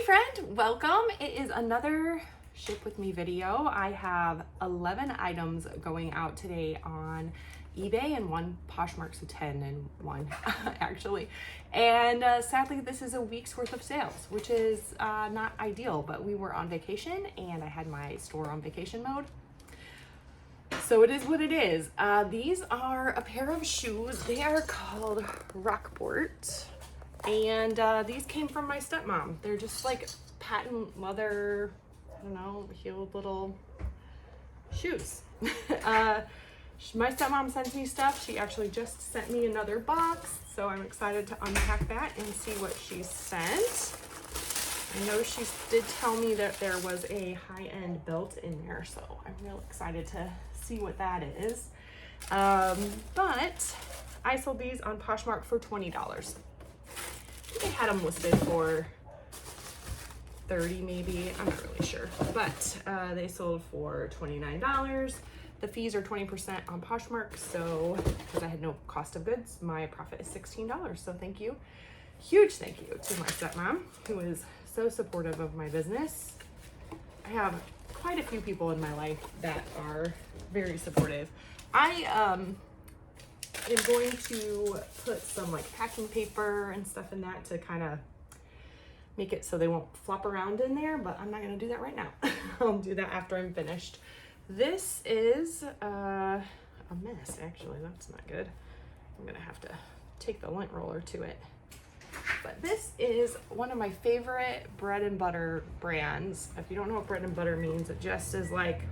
friend, welcome. It is another Ship With Me video. I have 11 items going out today on eBay and one Poshmark, so 10 and one actually. And sadly, this is a week's worth of sales, which is not ideal, but we were on vacation and I had my store on vacation mode. So it is what it is. These are a pair of shoes. They are called Rockport. And these came from my stepmom. They're just like patent leather, I don't know, heeled little shoes. My stepmom sends me stuff. She actually just sent me another box, so I'm excited to unpack that and see what she sent. I know she did tell me that there was a high-end belt in there, so I'm real excited to see what that is. But I sold these on Poshmark for $20. They had them listed for 30 maybe, I'm not really sure, but they sold for $29. The fees are 20% on Poshmark, so because I had no cost of goods, my profit is $16. So thank you, huge thank you to my stepmom, who is so supportive of my business. I have quite a few people in my life that are very supportive. I am going to put some like packing paper and stuff in that to kind of make it so they won't flop around in there, but I'm not going to do that right now. I'll do that after I'm finished. This is a mess, actually. That's not good. I'm going to have to take the lint roller to it. But this is one of my favorite bread and butter brands. If you don't know what bread and butter means, it just is like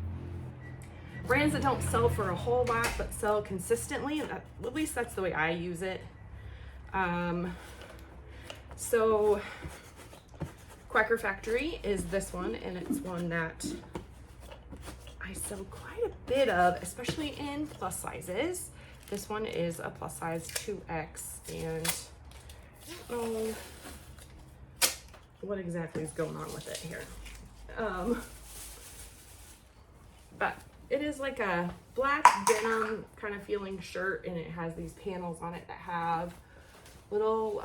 brands that don't sell for a whole lot but sell consistently. At least that's the way I use it. So Quaker Factory is this one, and it's one that I sell quite a bit of, especially in plus sizes. This one is a plus size 2X, and I don't know what exactly is going on with it here. But it is like a black denim kind of feeling shirt, and it has these panels on it that have little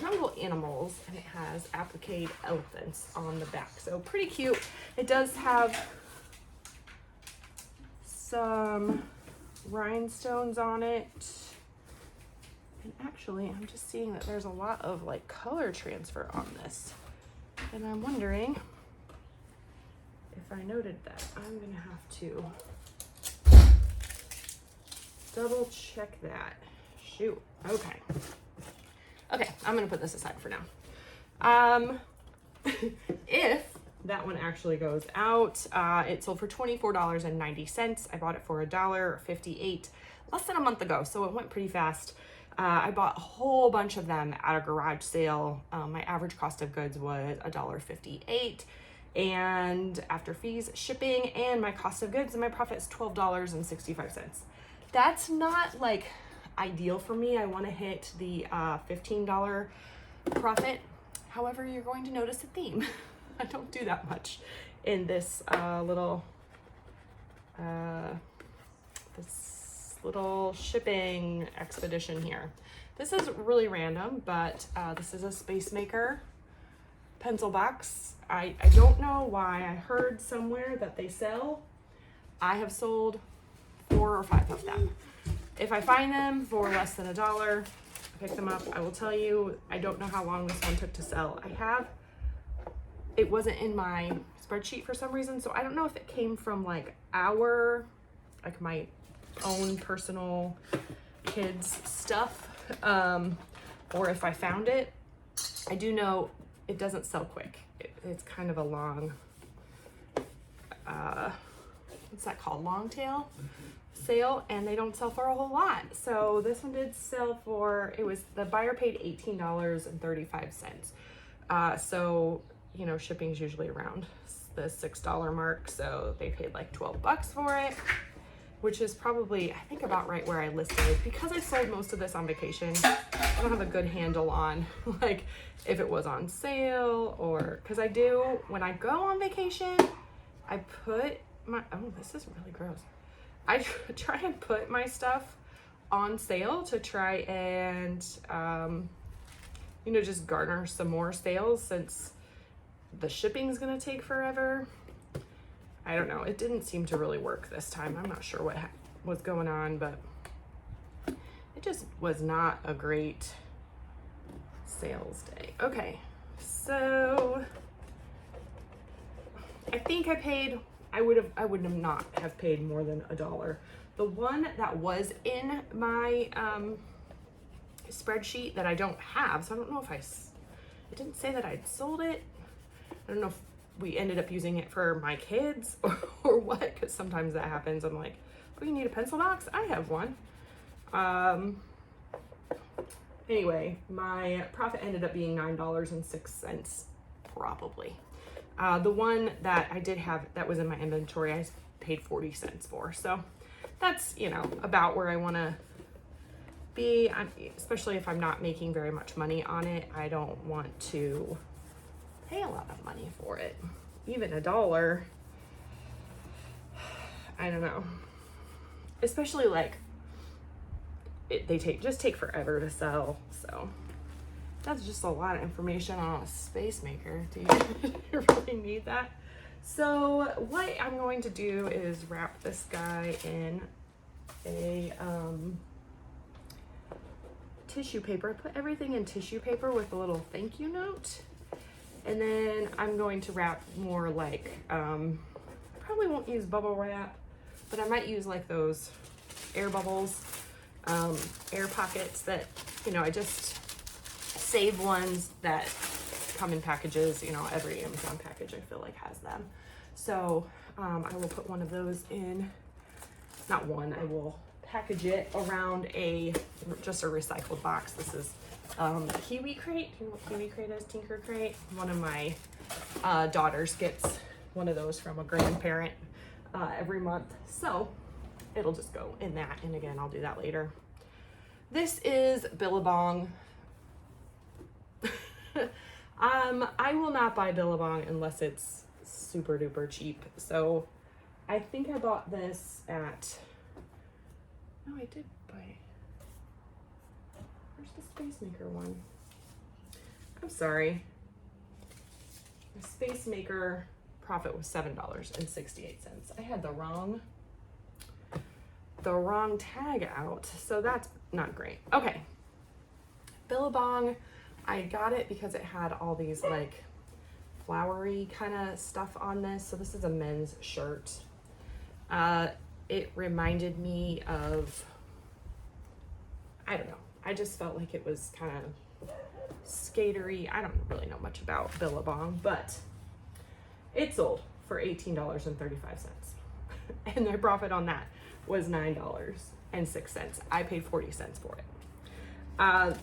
jungle animals, and it has applique elephants on the back. So pretty cute. It does have some rhinestones on it. And actually, I'm just seeing that there's a lot of like color transfer on this. And I'm wondering if I noted that. I'm gonna have to double check that. Shoot, okay. Okay, I'm gonna put this aside for now. If that one actually goes out, it sold for $24.90. I bought it for $1.58 less than a month ago, so it went pretty fast. I bought a whole bunch of them at a garage sale. My average cost of goods was $1.58. And after fees, shipping, and my cost of goods, my profit is $12.65. That's not like ideal for me. I want to hit the $15 profit. However, you're going to notice a theme. I don't do that much in this little shipping expedition here. This is really random, but this is a Space Maker pencil box. I don't know why. I heard somewhere that they sell. I have sold 4 or 5 of them. If I find them for less than $1, I pick them up. I will tell you, I don't know how long this one took to sell. It wasn't in my spreadsheet for some reason, so I don't know if it came from like my own personal kids stuff, or if I found it. I do know it doesn't sell quick. It's kind of a long, what's that called? Long tail sale, and they don't sell for a whole lot. So this one did sell for, the buyer paid $18.35. So, you know, shipping is usually around the $6 mark. So they paid like 12 bucks for it, which is probably, I think, about right where I listed it. Because I sold most of this on vacation, I don't have a good handle on like if it was on sale, or because I do, when I go on vacation, I put my, oh, this is really gross. I try and put my stuff on sale to try and, you know, just garner some more sales, since the shipping's gonna take forever. I don't know. It didn't seem to really work this time. I'm not sure what was going on, but it just was not a great sales day. Okay, so I think I would have not have paid more than $1. The one that was in my spreadsheet that I don't have, so I don't know if it didn't say that I'd sold it. I don't know if we ended up using it for my kids or what, because sometimes that happens. I'm like, oh, you need a pencil box? I have one. Anyway, my profit ended up being $9.06 probably. The one that I did have that was in my inventory, I paid 40 cents for. So that's, you know, about where I want to be, especially if I'm not making very much money on it. I don't want to pay a lot of money for it. Even $1, I don't know. Especially like they take forever to sell. So that's just a lot of information on a space maker. Do you really need that? So what I'm going to do is wrap this guy in a tissue paper. I put everything in tissue paper with a little thank you note. And then I'm going to wrap more like, probably won't use bubble wrap, but I might use like those air bubbles, air pockets that, you know, I just save ones that come in packages. You know, every Amazon package I feel like has them. So I will put one of those in, not one, I will package it around just a recycled box. This is Kiwi Crate. You know what Kiwi Crate is? Tinker Crate. One of my daughters gets one of those from a grandparent every month. So it'll just go in that. And again, I'll do that later. This is Billabong. I will not buy Billabong unless it's super duper cheap. So I think I bought this at, no, I did buy, where's the Space Maker one? I'm sorry. The Space Maker profit was $7.68. I had the wrong tag out, so that's not great. Okay, Billabong, I got it because it had all these like flowery kind of stuff on this. So this is a men's shirt. It reminded me of, I don't know, I just felt like it was kind of skatery. I don't really know much about Billabong, but it sold for $18.35. And their profit on that was $9.06. I paid 40 cents for it.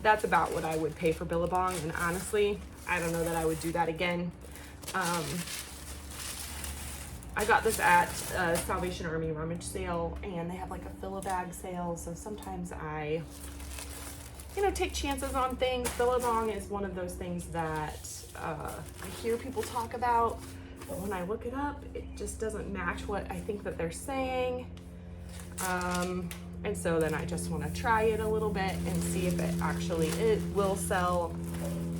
That's about what I would pay for Billabong, and honestly, I don't know that I would do that again. I got this at a Salvation Army rummage sale, and they have like a fill-a-bag sale, so sometimes I, you know, take chances on things. Billabong is one of those things that I hear people talk about, but when I look it up, it just doesn't match what I think that they're saying. And so then I just want to try it a little bit and see if it will sell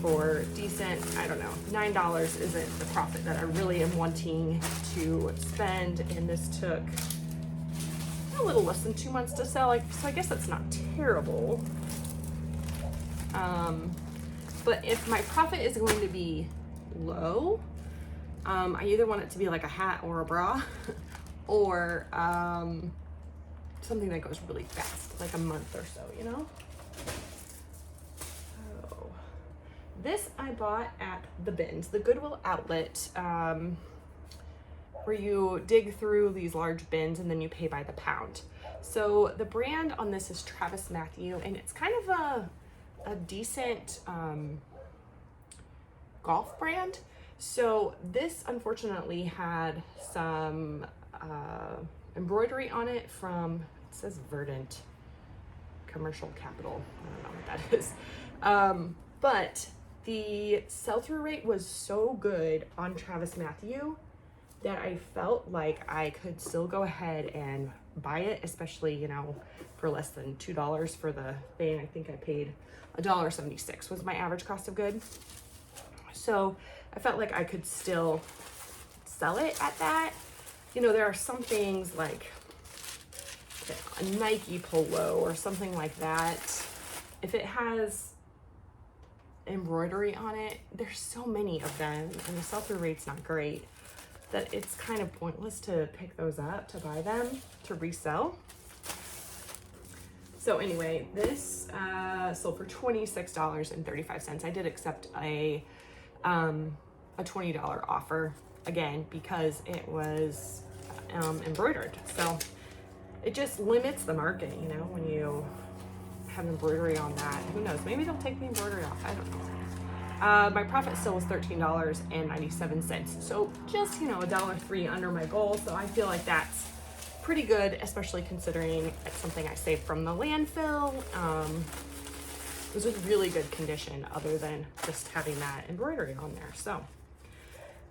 for decent, I don't know, $9 isn't the profit that I really am wanting to spend, and this took a little less than 2 months to sell, so I guess that's not terrible. But if my profit is going to be low, I either want it to be like a hat or a bra, or something that goes really fast, like a month or so, you know? So this I bought at the bins, the Goodwill outlet, where you dig through these large bins and then you pay by the pound. So the brand on this is TravisMathew, and it's kind of a decent golf brand. So this unfortunately had some embroidery on it from, it says Verdant Commercial Capital. I don't know what that is. But the sell-through rate was so good on TravisMathew that I felt like I could still go ahead and buy it, especially, you know, for less than $2 for the thing. I think I paid $1.76 was my average cost of good. So I felt like I could still sell it at that. You know, there are some things like a Nike polo or something like that. If it has embroidery on it, there's so many of them and the sell-through rate's not great that it's kind of pointless to pick those up, to buy them, to resell. So anyway, this sold for $26.35. I did accept a $20 offer again because it was embroidered. So it just limits the market, you know, when you have embroidery on that. Who knows? Maybe they'll take the embroidery off. I don't know. My profit still was $13.97. So just, you know, $1.03 under my goal. So I feel like that's pretty good, especially considering it's something I saved from the landfill. It was in really good condition other than just having that embroidery on there. So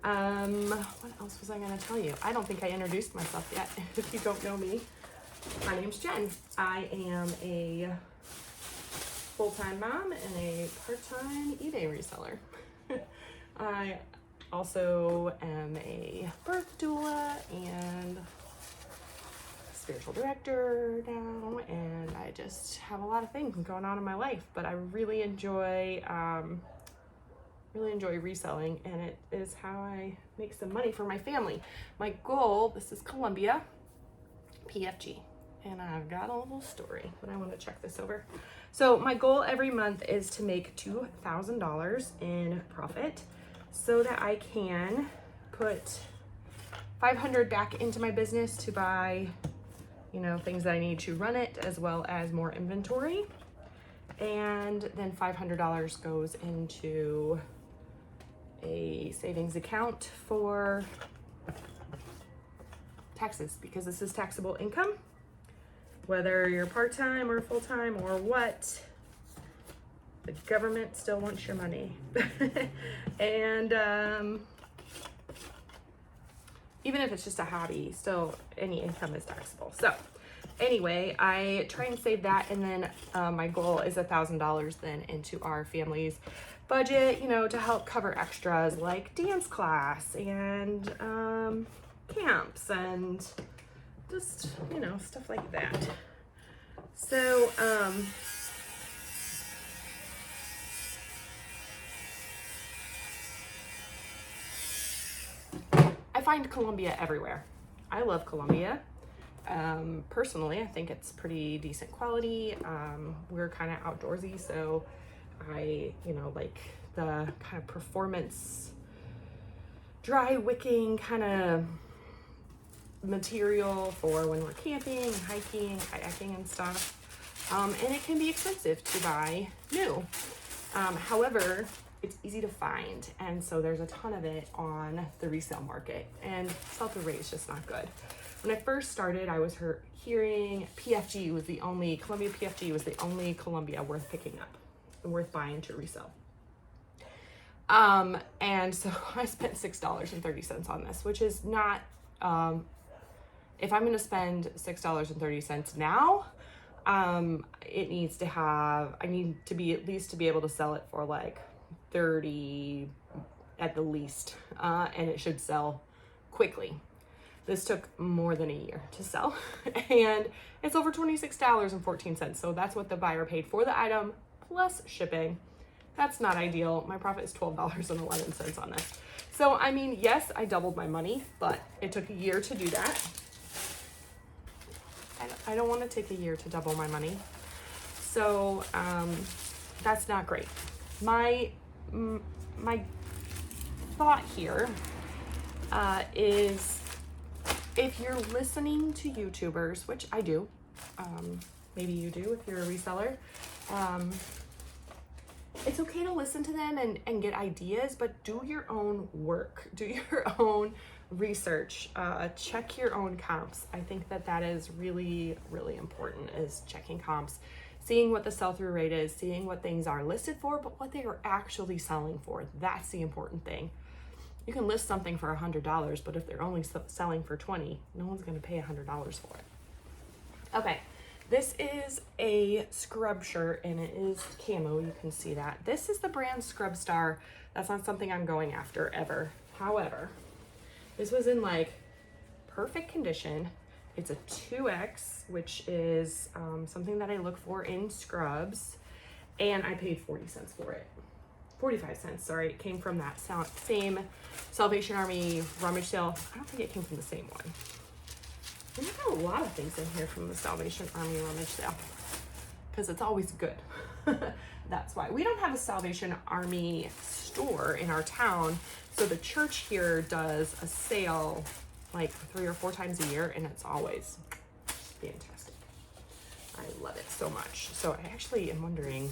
what else was I going to tell you? I don't think I introduced myself yet. If you don't know me, my name's Jen. I am a full-time mom and a part-time eBay reseller. I also am a birth doula and spiritual director now, and I just have a lot of things going on in my life, but I really enjoy reselling, and it is how I make some money for my family. My goal, this is Columbia PFG, and I've got a little story, but I want to check this over. So my goal every month is to make $2,000 in profit so that I can put $500 back into my business to buy, you know, things that I need to run it, as well as more inventory. And then $500 goes into a savings account for taxes, because this is taxable income. Whether you're part-time or full-time or what, the government still wants your money. And even if it's just a hobby, still any income is taxable. So anyway, I try and save that, and then my goal is $1,000 then into our family's budget, you know, to help cover extras like dance class and camps and just, you know, stuff like that. So I find Columbia everywhere. I love Columbia. Personally, I think it's pretty decent quality. We're kind of outdoorsy, so I, you know, like the kind of performance dry wicking kind of material for when we're camping and hiking, kayaking and stuff. And it can be expensive to buy new. However, it's easy to find, and so there's a ton of it on the resale market, and sell-through rate is just not good. When I first started, I was hearing PFG was the only, Columbia PFG was the only Columbia worth picking up and worth buying to resell. And so I spent $6.30 on this, which is not, if I'm going to spend $6.30 now, it needs to have, I need to be at least to be able to sell it for like 30 at the least, and it should sell quickly. This took more than a year to sell, and it's over $26.14. So that's what the buyer paid for the item plus shipping. That's not ideal. My profit is $12.11 on this. So, I mean, yes, I doubled my money, but it took a year to do that. I don't want to take a year to double my money. So, that's not great. My thought here is, if you're listening to YouTubers, which I do, maybe you do if you're a reseller, it's okay to listen to them and get ideas, but do your own work, do your own research, check your own comps. I think that is really, really important, is checking comps, seeing what the sell-through rate is, seeing what things are listed for, but what they are actually selling for. That's the important thing. You can list something for $100, but if they're only selling for $20, no one's going to pay $100 for it. Okay, This is a scrub shirt and it is camo, you can see that. This is the brand Scrub Star. That's not something I'm going after ever. However, this was in like perfect condition. It's a 2X, which is something that I look for in scrubs. And I paid 40 cents for it. 45 cents, sorry. It came from that same Salvation Army rummage sale. I don't think it came from the same one. And I got a lot of things in here from the Salvation Army rummage sale because it's always good. That's why. We don't have a Salvation Army store in our town, so the church here does a sale like 3 or 4 times a year, and it's always fantastic. I love it so much. So I actually am wondering,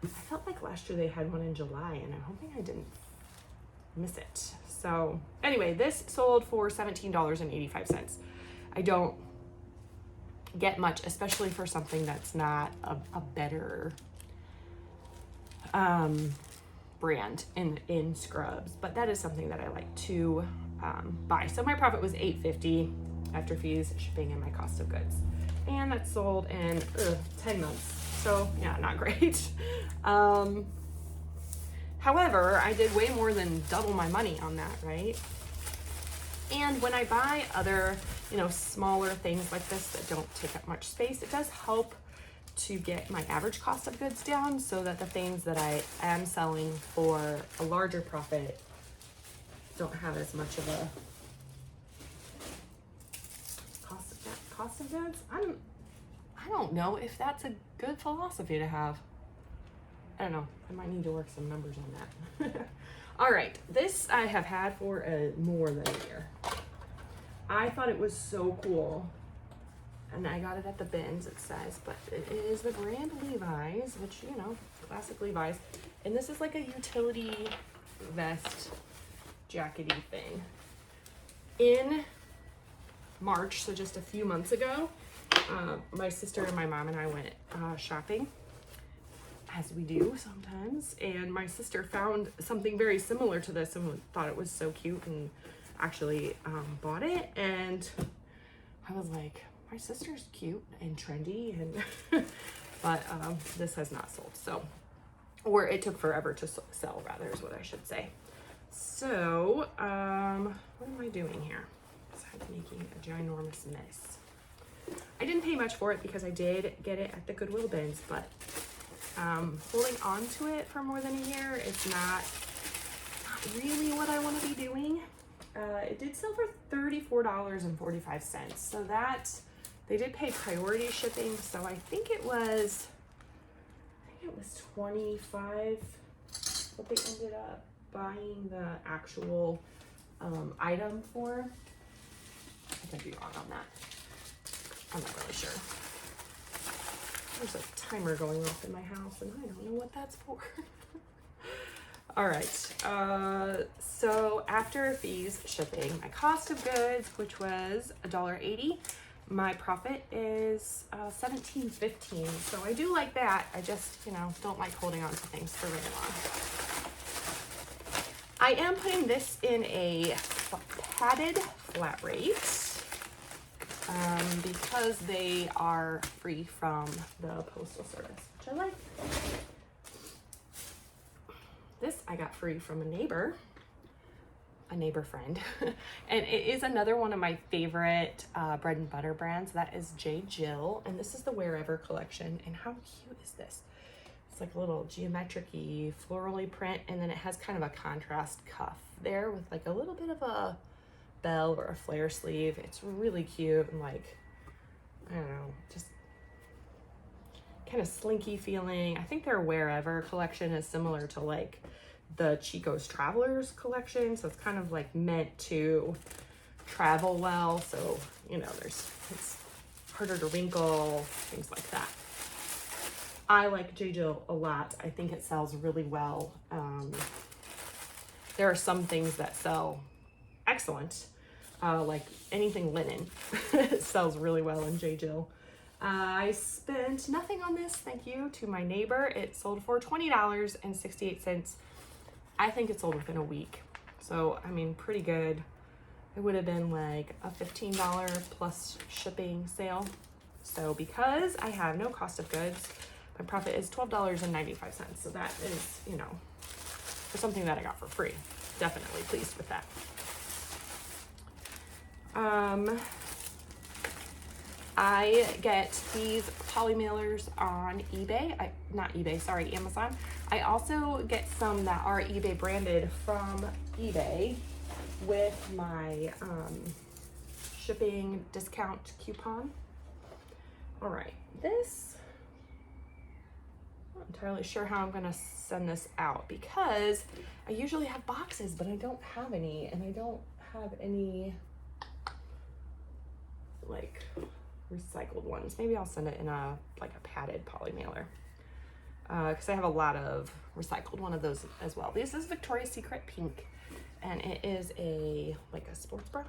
I felt like last year they had one in July, and I'm hoping I didn't miss it. So anyway, this sold for $17.85. I don't get much, especially for something that's not a better brand in scrubs, but that is something that I like to buy. So my profit was $8.50 after fees, shipping, and my cost of goods. And that sold in 10 months. So yeah, not great. However, I did way more than double my money on that, right? And when I buy other, smaller things like this that don't take up much space, it does help to get my average cost of goods down so that the things that I am selling for a larger profit don't have as much of a cost of goods. I don't know if that's a good philosophy to have. I don't know. I might need to work some numbers on that. All right, this I have had for more than a year. I thought it was so cool, and I got it at the bins, it says, but it is the brand Levi's, which, classic Levi's, and this is like a utility vest jackety thing. In March, so just a few months ago, my sister and my mom and I went shopping, as we do sometimes, and my sister found something very similar to this and thought it was so cute and actually bought it. And I was like, my sister's cute and trendy, and but this has not sold, so, or it took forever to sell, rather, is what I should say. So what am I doing here besides making a ginormous mess? I didn't pay much for it because I did get it at the Goodwill bins, but holding on to it for more than a year is not really what I want to be doing. It did sell for $34.45, so that they did pay priority shipping, so I think it was 25 what they ended up buying the actual item for. I could be wrong on that. I'm not really sure. There's a timer going off in my house and I don't know what that's for. All right, so after fees, shipping, my cost of goods, which was $1.80, my profit is $17.15. So I do like that. I just, don't like holding on to things for very long. I am putting this in a padded flat rate because they are free from the Postal Service, which I like. This I got free from a neighbor friend. And it is another one of my favorite bread and butter brands. That is J. Jill, and this is the Wherever collection. And how cute is this? It's like a little geometric-y, florally print, and then it has kind of a contrast cuff there with like a little bit of a bell or a flare sleeve. It's really cute and like, I don't know, just kind of slinky feeling. I think their Wherever collection is similar to like the Chico's Travelers collection, so it's kind of like meant to travel well, so it's harder to wrinkle, things like that. I like J. Jill a lot. I think it sells really well. There are some things that sell excellent, like anything linen sells really well in J. Jill. I spent nothing on this, thank you to my neighbor. It sold for $20.68. I think it sold within a week. So, I mean, pretty good. It would have been like a $15 plus shipping sale. So because I have no cost of goods, my profit is $12.95. So that is, you know, for something that I got for free. Definitely pleased with that. I get these poly mailers on eBay. Amazon. I also get some that are eBay branded from eBay with my shipping discount coupon. All right, this, I'm not entirely sure how I'm gonna send this out because I usually have boxes, but I don't have any, and I don't have any like recycled ones. Maybe I'll send it in a padded poly mailer because I have a lot of recycled one of those as well. This is Victoria's Secret pink, and it is a sports bra.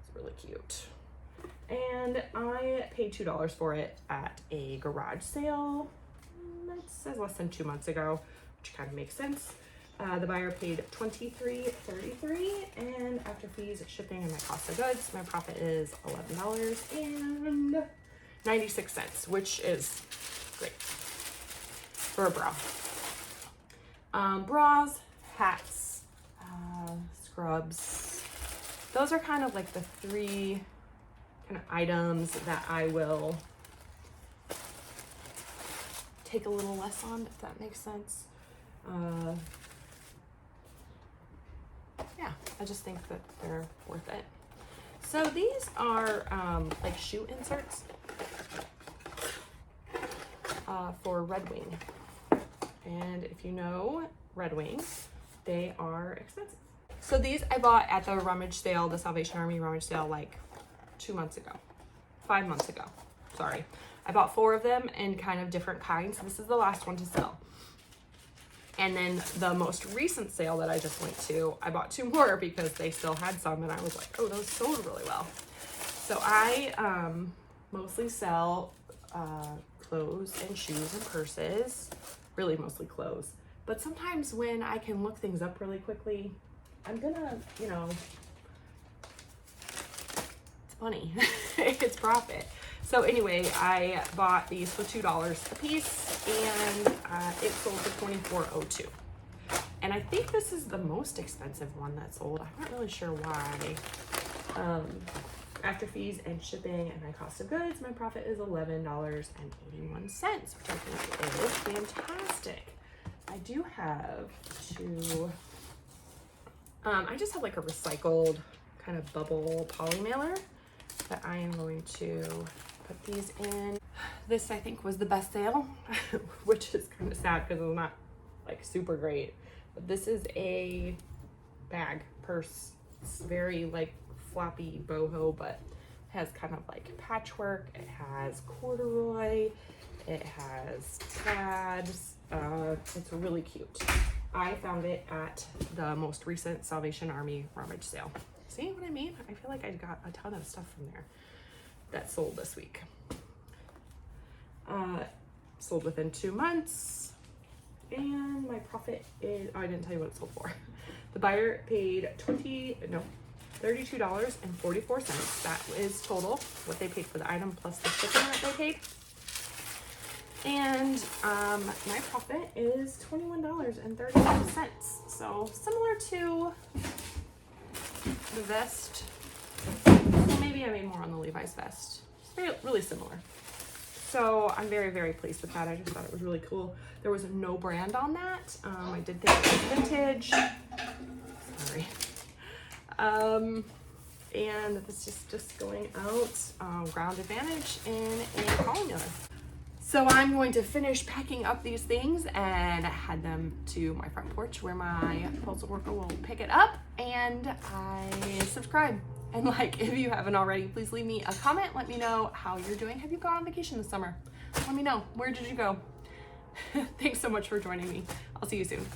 It's really cute, and I paid $2 for it at a garage sale. It says less than 2 months ago, which kind of makes sense. The buyer paid $23.33, and after fees, shipping, and my cost of goods, my profit is $11.96, which is great for a bra. Bras, hats, scrubs. Those are kind of like the three kind of items that I will take a little less on, if that makes sense. Yeah, I just think that they're worth it. So these are like shoe inserts for Red Wing. And if you know Red Wing, they are expensive. So these I bought at the rummage sale, the Salvation Army rummage sale, like 5 months ago. Sorry. I bought 4 of them in kind of different kinds. This is the last one to sell. And then the most recent sale that I just went to, I bought 2 more because they still had some, and I was like, oh, those sold really well. So I mostly sell clothes and shoes and purses, really mostly clothes. But sometimes when I can look things up really quickly, I'm gonna, you know, it's money, it's profit. So anyway, I bought these for $2 a piece, and it sold for $24.02. And I think this is the most expensive one that sold. I'm not really sure why. After fees and shipping and my cost of goods, my profit is $11.81, which I think is fantastic. I do have to, I just have like a recycled kind of bubble poly mailer that I am going to put these in. This I think was the best sale, which is kind of sad because it's not like super great. But this is a bag purse. It's very like floppy boho, but it has kind of like patchwork. It has corduroy. It has plaids. It's really cute. I found it at the most recent Salvation Army rummage sale. See what I mean? I feel like I got a ton of stuff from there that sold this week. Sold within 2 months, and my profit is, oh, I didn't tell you what it sold for. The buyer paid $32.44. That is total what they paid for the item plus the shipping that they paid. And my profit is $21.35. So similar to the vest. Well, maybe I made more on the Levi's vest. It's really similar. So I'm very, very pleased with that. I just thought it was really cool. There was no brand on that. I did think it was vintage. Sorry. And this is just going out, Ground Advantage in a poly mailer. So I'm going to finish packing up these things and head them to my front porch where my postal worker will pick it up, and I subscribe. And like, if you haven't already, please leave me a comment. Let me know how you're doing. Have you gone on vacation this summer? Let me know. Where did you go? Thanks so much for joining me. I'll see you soon.